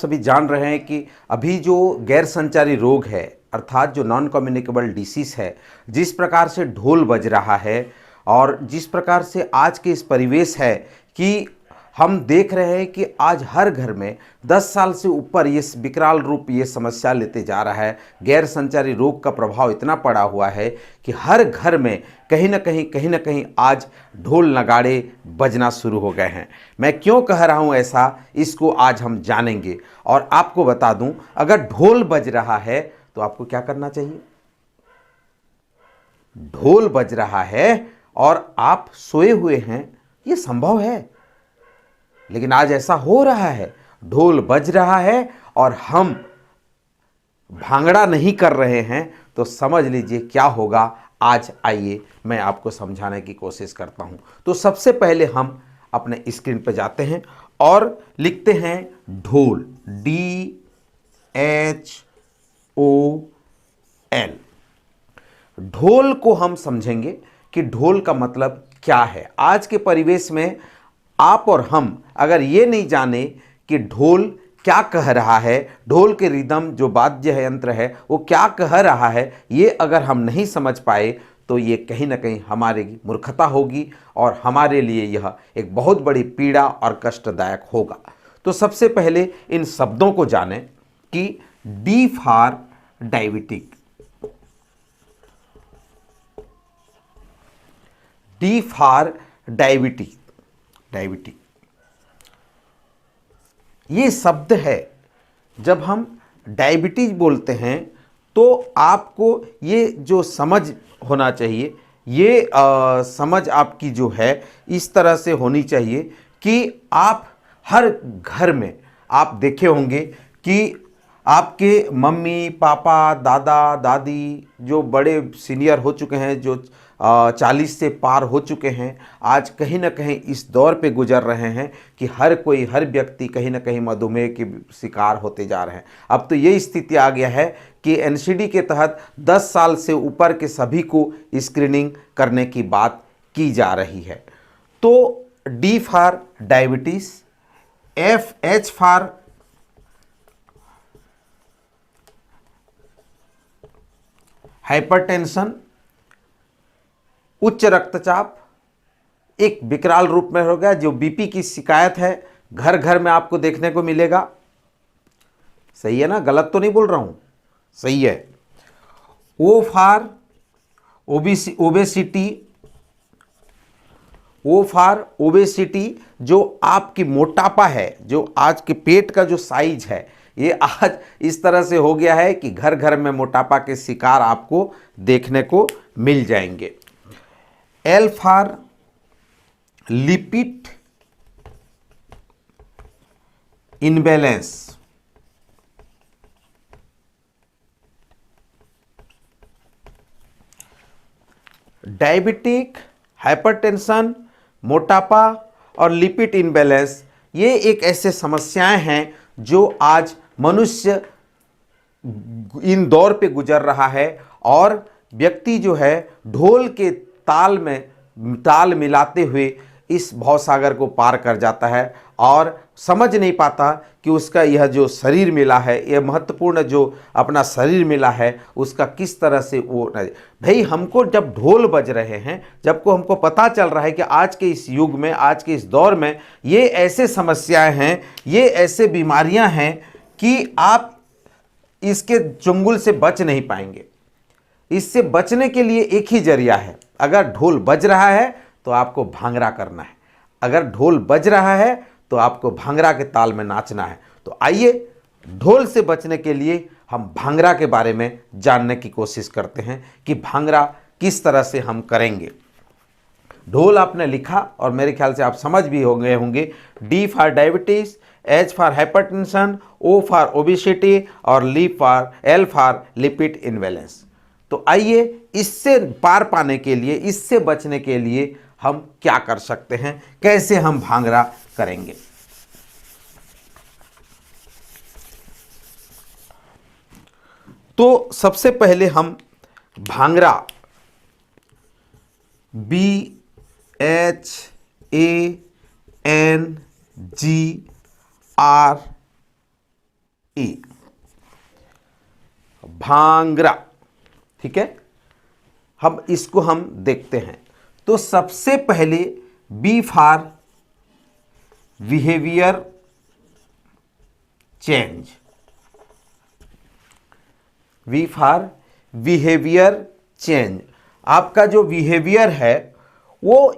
सभी जान रहे हैं कि अभी जो गैर संचारी रोग है, अर्थात जो नॉन कम्युनिकेबल डिसीज़ है, जिस प्रकार से ढोल बज रहा है और जिस प्रकार से आज के इस परिवेश है कि हम देख रहे हैं कि आज हर घर में 10 साल से ऊपर ये विकराल रूप ये समस्या लेते जा रहा है। गैर संचारी रोग का प्रभाव इतना पड़ा हुआ है कि हर घर में कहीं ना कहीं आज ढोल नगाड़े बजना शुरू हो गए हैं। मैं क्यों कह रहा हूँ ऐसा, इसको आज हम जानेंगे। और आपको बता दूं, अगर ढोल बज रहा है तो आपको क्या करना चाहिए। ढोल बज रहा है और आप सोए हुए हैं, ये संभव है, लेकिन आज ऐसा हो रहा है। ढोल बज रहा है और हम भांगड़ा नहीं कर रहे हैं, तो समझ लीजिए क्या होगा। आज आइए मैं आपको समझाने की कोशिश करता हूं। तो सबसे पहले हम अपने स्क्रीन पर जाते हैं और लिखते हैं ढोल, DHOL। ढोल को हम समझेंगे कि ढोल का मतलब क्या है। आज के परिवेश में आप और हम अगर ये नहीं जाने कि ढोल क्या कह रहा है, ढोल के रिदम जो वाद्य यंत्र है वो क्या कह रहा है, ये अगर हम नहीं समझ पाए तो ये कहीं ना कहीं हमारी मूर्खता होगी और हमारे लिए यह एक बहुत बड़ी पीड़ा और कष्टदायक होगा। तो सबसे पहले इन शब्दों को जानें कि D for diabetic, D for diabetic, diabetic ये शब्द है। जब हम डायबिटीज बोलते हैं तो आपको ये जो समझ होना चाहिए, ये समझ आपकी जो है इस तरह से होनी चाहिए कि आप हर घर में आप देखे होंगे कि आपके मम्मी पापा दादा दादी जो बड़े सीनियर हो चुके हैं, जो 40 से पार हो चुके हैं, आज कहीं ना कहीं इस दौर पे गुजर रहे हैं कि हर कोई, हर व्यक्ति कहीं ना कहीं मधुमेह के शिकार होते जा रहे हैं। अब तो ये स्थिति आ गया है कि एनसीडी के तहत 10 साल से ऊपर के सभी को स्क्रीनिंग करने की बात की जा रही है। तो D for diabetes, H for hypertension, उच्च रक्तचाप एक विकराल रूप में हो गया। जो बीपी की शिकायत है घर घर में आपको देखने को मिलेगा। सही है ना, गलत तो नहीं बोल रहा हूं, सही है। O for obesity, O for obesity जो आपकी मोटापा है, जो आज के पेट का जो साइज है, ये आज इस तरह से हो गया है कि घर घर में मोटापा के शिकार आपको देखने को मिल जाएंगे। L for lipid imbalance, diabetic, hypertension, मोटापा और लिपिड इनबैलेंस, ये एक ऐसे समस्याएं हैं जो आज मनुष्य इन दौर पे गुजर रहा है। और व्यक्ति जो है ढोल के ताल में ताल मिलाते हुए इस भवसागर को पार कर जाता है और समझ नहीं पाता कि उसका यह जो शरीर मिला है, यह महत्वपूर्ण जो अपना शरीर मिला है, उसका किस तरह से वो भाई हमको जब ढोल बज रहे हैं, जब को हमको पता चल रहा है कि आज के इस युग में, आज के इस दौर में ये ऐसे समस्याएं हैं, ये ऐसे बीमारियां हैं कि आप इसके चुंगल से बच नहीं पाएंगे। इससे बचने के लिए एक ही जरिया है। अगर ढोल बज रहा है तो आपको भांगड़ा करना है, अगर ढोल बज रहा है तो आपको भांगड़ा के ताल में नाचना है। तो आइए ढोल से बचने के लिए हम भांगड़ा के बारे में जानने की कोशिश करते हैं कि भांगड़ा किस तरह से हम करेंगे। ढोल आपने लिखा और मेरे ख्याल से आप समझ भी हो गए होंगे। D for diabetes, H for hypertension, O for obesity और एल फॉर लिपिड इनबैलेंस। तो आइए इससे पार पाने के लिए, इससे बचने के लिए हम क्या कर सकते हैं, कैसे हम भांगड़ा करेंगे। तो सबसे पहले हम भांगड़ा BHANGRA ई, भांगरा। ठीक है, हम इसको हम देखते हैं। तो सबसे पहले B for behaviour change, V for behaviour change. आपका जो बिहेवियर है वो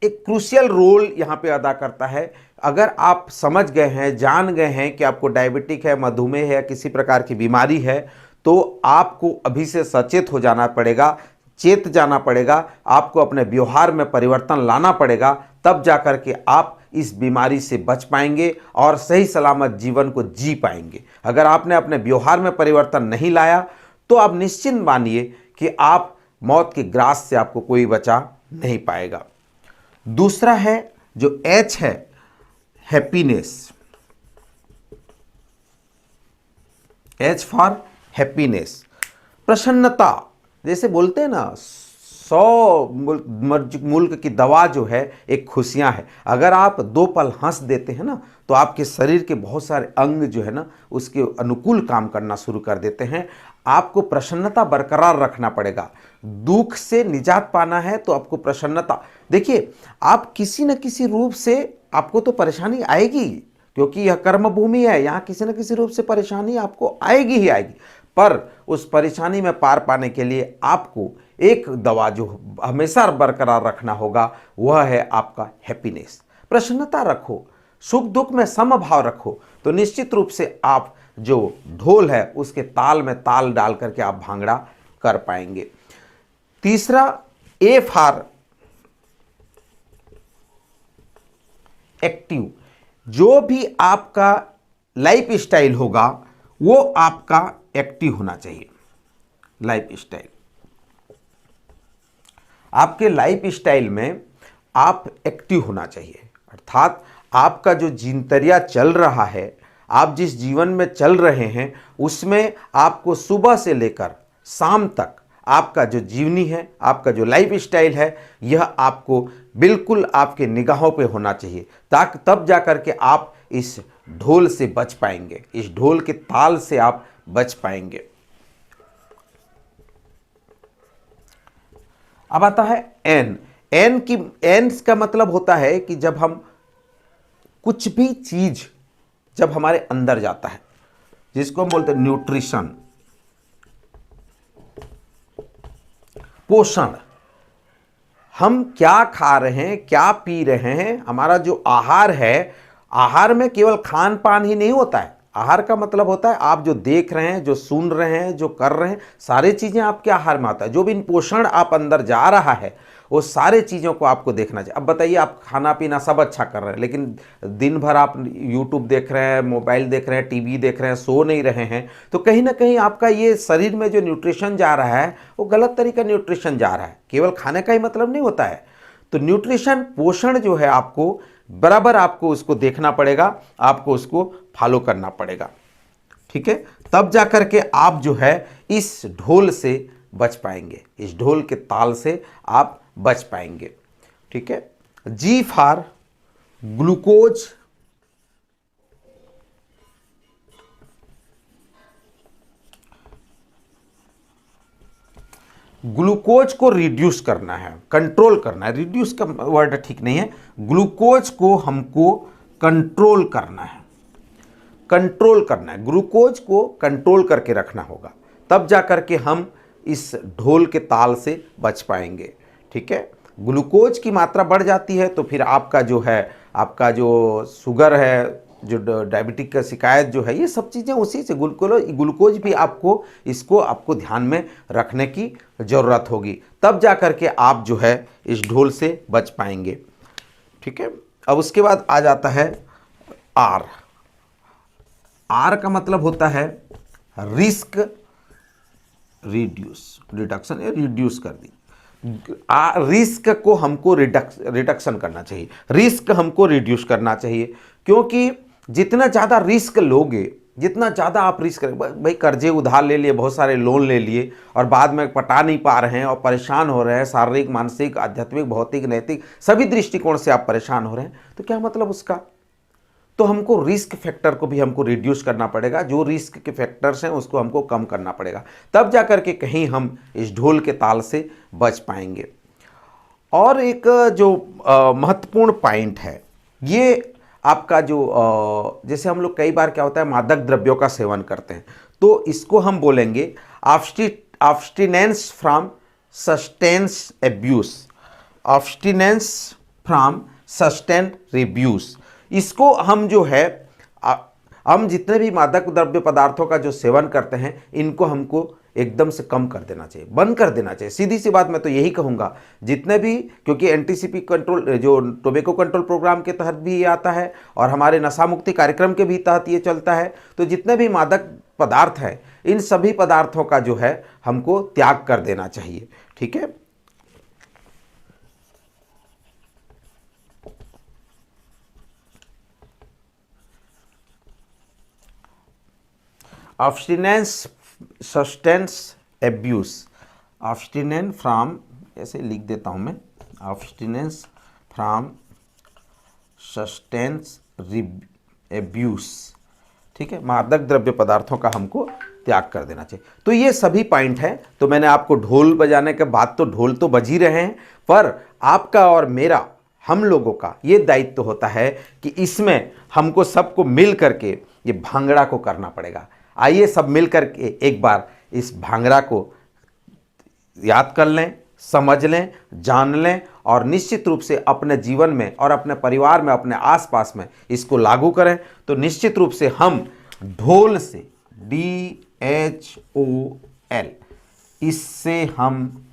एक क्रूशियल रोल यहां पे अदा करता है। अगर आप समझ गए हैं, जान गए हैं कि आपको डायबिटिक है, मधुमेह है, किसी प्रकार की बीमारी है, तो आपको अभी से सचेत हो जाना पड़ेगा, चेत जाना पड़ेगा, आपको अपने व्यवहार में परिवर्तन लाना पड़ेगा, तब जाकर के आप इस बीमारी से बच पाएंगे और सही सलामत जीवन को जी पाएंगे। अगर आपने अपने व्यवहार में परिवर्तन नहीं लाया तो आप निश्चिंत मानिए कि आप मौत के ग्रास से आपको कोई बचा नहीं पाएगा। दूसरा है जो एच है, हैप्पीनेस, एच फॉर हैप्पीनेस, प्रसन्नता। जैसे बोलते हैं ना 100 मुल्क की दवा जो है एक खुशियां है। अगर आप 2 पल हंस देते हैं ना तो आपके शरीर के बहुत सारे अंग जो है ना उसके अनुकूल काम करना शुरू कर देते हैं। आपको प्रसन्नता बरकरार रखना पड़ेगा। दुख से निजात पाना है तो आपको प्रसन्नता, देखिए आप किसी न किसी रूप से आपको तो परेशानी आएगी, क्योंकि यह कर्म भूमि है, यहाँ किसी न किसी रूप से परेशानी आपको आएगी ही आएगी। पर उस परेशानी में पार पाने के लिए आपको एक दवा जो हमेशा बरकरार रखना होगा वह है आपका हैप्पीनेस। प्रसन्नता रखो, सुख दुख में समभाव रखो, तो निश्चित रूप से आप जो ढोल है उसके ताल में ताल डाल करके आप भांगड़ा कर पाएंगे। तीसरा ए फॉर एक्टिव। जो भी आपका लाइफ स्टाइल होगा वो आपका एक्टिव होना चाहिए। लाइफ स्टाइल, आपके लाइफ स्टाइल में आप एक्टिव होना चाहिए, अर्थात आपका जो दिनचर्या चल रहा है, आप जिस जीवन में चल रहे हैं उसमें आपको सुबह से लेकर शाम तक आपका जो जीवनी है, आपका जो लाइफ स्टाइल है, यह आपको बिल्कुल आपके निगाहों पे होना चाहिए, ताकि तब जाकर के आप इस ढोल से बच पाएंगे, इस ढोल के ताल से आप बच पाएंगे। अब आता है एन। एन का मतलब होता है कि जब हम कुछ भी चीज जब हमारे अंदर जाता है, जिसको हम बोलते हैं न्यूट्रिशन, पोषण। हम क्या खा रहे हैं, क्या पी रहे हैं, हमारा जो आहार है, आहार में केवल खान पान ही नहीं होता है। आहार का मतलब होता है आप जो देख रहे हैं, जो सुन रहे हैं, जो कर रहे हैं, सारी चीजें आपके आहार में आता है। जो भी पोषण आप अंदर जा रहा है वो सारे चीज़ों को आपको देखना चाहिए। अब बताइए, आप खाना पीना सब अच्छा कर रहे हैं लेकिन दिन भर आप यूट्यूब देख रहे हैं, मोबाइल देख रहे हैं, टीवी देख रहे हैं, सो नहीं रहे हैं, तो कहीं ना कहीं आपका ये शरीर में जो न्यूट्रिशन जा रहा है वो गलत तरीका न्यूट्रिशन जा रहा है। केवल खाने का ही मतलब नहीं होता है। तो न्यूट्रिशन, पोषण जो है आपको बराबर आपको उसको देखना पड़ेगा, आपको उसको फॉलो करना पड़ेगा। ठीक है, तब जाकर के आप जो है इस ढोल से बच पाएंगे, इस ढोल के ताल से आप बच पाएंगे। ठीक है, जी फॉर ग्लूकोज। ग्लूकोज को रिड्यूस करना है, कंट्रोल करना है। रिड्यूस का वर्ड ठीक नहीं है, ग्लूकोज को हमको कंट्रोल करना है, कंट्रोल करना है। ग्लूकोज को कंट्रोल करके रखना होगा, तब जाकर के हम इस ढोल के ताल से बच पाएंगे। ठीक है, ग्लूकोज की मात्रा बढ़ जाती है तो फिर आपका जो है, आपका जो शुगर है, जो डायबिटिक का शिकायत जो है, ये सब चीज़ें उसी से ग्लूकोज भी आपको इसको आपको ध्यान में रखने की ज़रूरत होगी, तब जा कर के आप जो है इस ढोल से बच पाएंगे। ठीक है, अब उसके बाद आ जाता है आर। आर का मतलब होता है रिस्क रिडक्शन, रिड्यूस कर दी। रिस्क को हमको रिडक्शन करना चाहिए, रिस्क हमको रिड्यूस करना चाहिए, क्योंकि जितना ज़्यादा रिस्क लोगे, जितना ज़्यादा आप रिस्क, भाई कर्जे उधार ले लिए, बहुत सारे लोन ले लिए और बाद में पटा नहीं पा रहे हैं और परेशान हो रहे हैं, शारीरिक, मानसिक, आध्यात्मिक, भौतिक, नैतिक सभी दृष्टिकोण से आप परेशान हो रहे हैं, तो क्या मतलब उसका? तो हमको रिस्क फैक्टर को भी हमको रिड्यूस करना पड़ेगा, जो रिस्क के फैक्टर्स हैं उसको हमको कम करना पड़ेगा, तब जा कर के कहीं हम इस ढोल के ताल से बच पाएंगे। और एक जो महत्वपूर्ण पॉइंट है, ये आपका जो जैसे हम लोग कई बार क्या होता है मादक द्रव्यों का सेवन करते हैं, तो इसको हम बोलेंगे abstinence from substance abuse, abstinence from substance abuse. इसको हम जो है हम जितने भी मादक द्रव्य पदार्थों का जो सेवन करते हैं इनको हमको एकदम से कम कर देना चाहिए, बंद कर देना चाहिए। सीधी सी बात मैं तो यही कहूँगा, जितने भी, क्योंकि एनटीसीपी कंट्रोल जो टोबैको कंट्रोल प्रोग्राम के तहत भी ये आता है और हमारे नशा मुक्ति कार्यक्रम के भी तहत ये चलता है, तो जितने भी मादक पदार्थ हैं इन सभी पदार्थों का जो है हमको त्याग कर देना चाहिए। ठीक है, abstinence sustains abuse, abstinence from, ऐसे लिख देता हूं मैं, abstinence फ्रॉम सस्टेंस एब्यूज। ठीक है, मादक द्रव्य पदार्थों का हमको त्याग कर देना चाहिए। तो ये सभी पॉइंट हैं। तो मैंने आपको ढोल बजाने के बाद, तो ढोल तो बज ही रहे हैं, पर आपका और मेरा, हम लोगों का ये दायित्व होता है कि इसमें हमको सबको मिल करके ये भांगड़ा को करना पड़ेगा। आइए सब मिल करके एक बार इस भांगड़ा को याद कर लें, समझ लें, जान लें और निश्चित रूप से अपने जीवन में और अपने परिवार में, अपने आसपास में इसको लागू करें। तो निश्चित रूप से हम ढोल से, DHOL, इससे हम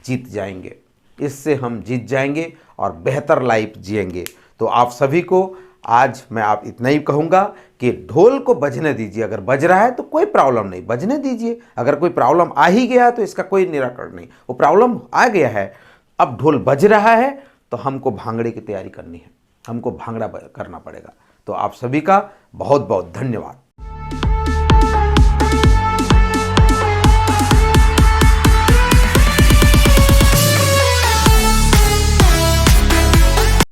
जीत जाएंगे, इससे हम जीत जाएंगे और बेहतर लाइफ जिएंगे। तो आप सभी को आज मैं आप इतना ही कहूँगा कि ढोल को बजने दीजिए। अगर बज रहा है तो कोई प्रॉब्लम नहीं, बजने दीजिए। अगर कोई प्रॉब्लम आ ही गया तो इसका कोई निराकरण नहीं, वो प्रॉब्लम आ गया है, अब ढोल बज रहा है तो हमको भांगड़े की तैयारी करनी है, हमको भांगड़ा करना पड़ेगा। तो आप सभी का बहुत बहुत धन्यवाद।